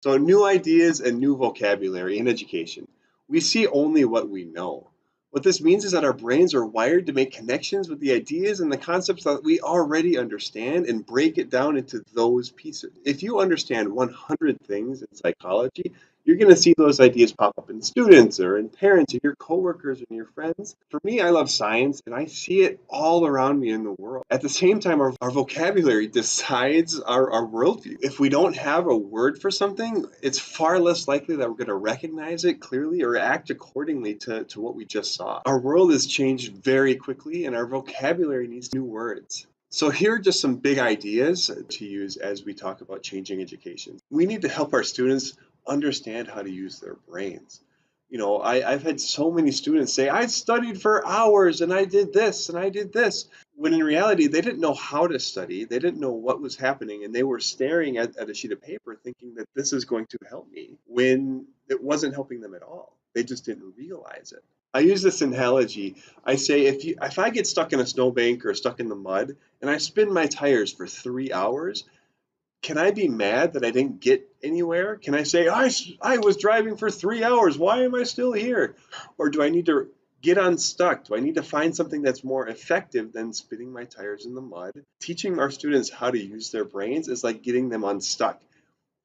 So new ideas and new vocabulary in education. We see only what we know. What this means is that our brains are wired to make connections with the ideas and the concepts that we already understand and break it down into those pieces. If you understand 100 things in psychology, you're going to see those ideas pop up in students or in parents or your coworkers and your friends. For me, I love science and I see it all around me in the world. At the same time, our vocabulary decides our worldview. If we don't have a word for something, it's far less likely that we're going to recognize it clearly or act accordingly to what we just saw. Our world has changed very quickly and our vocabulary needs new words. So here are just some big ideas to use as we talk about changing education. We need to help our students understand how to use their brains. I've had so many students say, I studied for hours and I did this and I did this. When in reality, they didn't know how to study, they didn't know what was happening, and they were staring at a sheet of paper thinking that this is going to help me when it wasn't helping them at all. They just didn't realize it. I use this analogy. I say if I get stuck in a snowbank or stuck in the mud and I spin my tires for 3 hours, can I be mad that I didn't get anywhere? Can I say, I was driving for 3 hours. Why am I still here? Or do I need to get unstuck? Do I need to find something that's more effective than spinning my tires in the mud? Teaching our students how to use their brains is like getting them unstuck.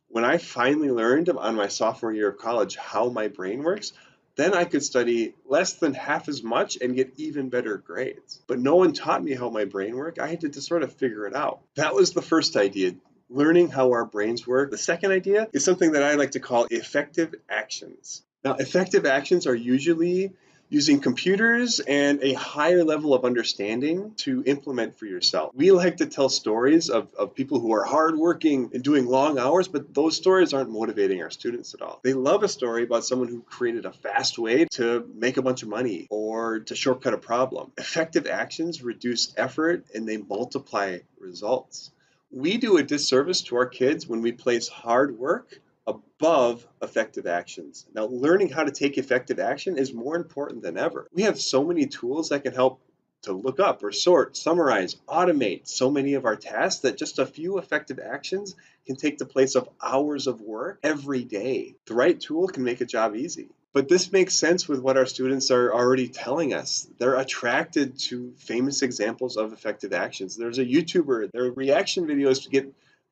When I finally learned on my sophomore year of college how my brain works, then I could study less than half as much and get even better grades. But no one taught me how my brain worked. I had to just sort of figure it out. That was the first idea, learning how our brains work. The second idea is something that I like to call effective actions. Now, effective actions are usually using computers and a higher level of understanding to implement for yourself. We like to tell stories of people who are hardworking and doing long hours, but those stories aren't motivating our students at all. They love a story about someone who created a fast way to make a bunch of money or to shortcut a problem. Effective actions reduce effort and they multiply results. We do a disservice to our kids when we place hard work above effective actions. Now, learning how to take effective action is more important than ever. We have so many tools that can help to look up or sort, summarize, automate so many of our tasks that just a few effective actions can take the place of hours of work every day. The right tool can make a job easy. But this makes sense with what our students are already telling us. They're attracted to famous examples of effective actions. There's a YouTuber, their reaction videos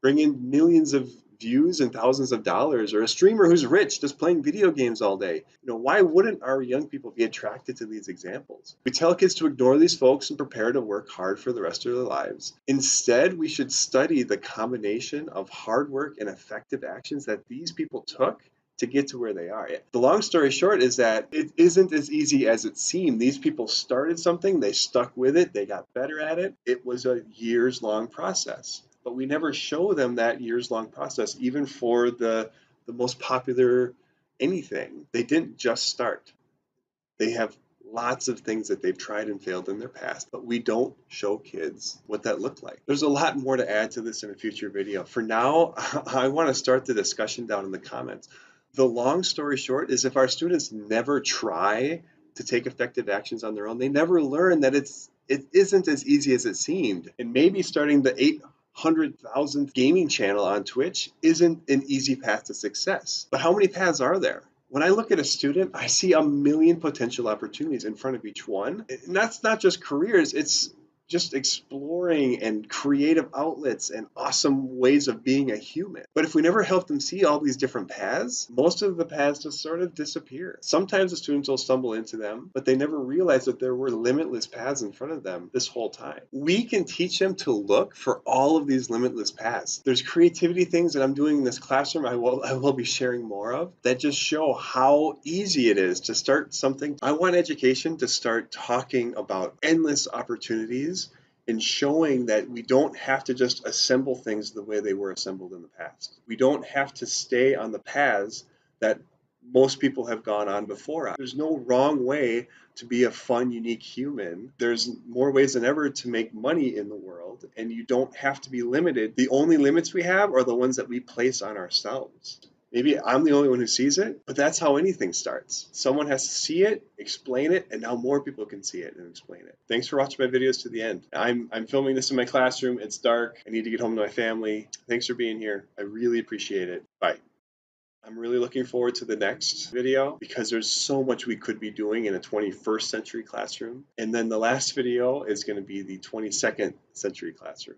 bring in millions of views and thousands of dollars, or a streamer who's rich just playing video games all day. Why wouldn't our young people be attracted to these examples? We tell kids to ignore these folks and prepare to work hard for the rest of their lives. Instead, we should study the combination of hard work and effective actions that these people took to get to where they are. The long story short is that it isn't as easy as it seemed. These people started something, they stuck with it, they got better at it. It was a years long process. But we never show them that years long process, even for the most popular anything. They didn't just start. They have lots of things that they've tried and failed in their past, but we don't show kids what that looked like. There's a lot more to add to this in a future video. For now, I want to start the discussion down in the comments. The long story short is if our students never try to take effective actions on their own, they never learn that it isn't as easy as it seemed. And maybe starting the 800,000th gaming channel on Twitch isn't an easy path to success. But how many paths are there? When I look at a student, I see a million potential opportunities in front of each one. And that's not just careers, it's just exploring and creative outlets and awesome ways of being a human. But if we never help them see all these different paths, most of the paths just sort of disappear. Sometimes the students will stumble into them, but they never realize that there were limitless paths in front of them this whole time. We can teach them to look for all of these limitless paths. There's creativity things that I'm doing in this classroom I will be sharing more of that just show how easy it is to start something. I want education to start talking about endless opportunities and showing that we don't have to just assemble things the way they were assembled in the past. We don't have to stay on the paths that most people have gone on before us. There's no wrong way to be a fun, unique human. There's more ways than ever to make money in the world, and you don't have to be limited. The only limits we have are the ones that we place on ourselves. Maybe I'm the only one who sees it, but that's how anything starts. Someone has to see it, explain it, and now more people can see it and explain it. Thanks for watching my videos to the end. I'm filming this in my classroom. It's dark. I need to get home to my family. Thanks for being here. I really appreciate it. Bye. I'm really looking forward to the next video because there's so much we could be doing in a 21st century classroom. And then the last video is going to be the 22nd century classroom.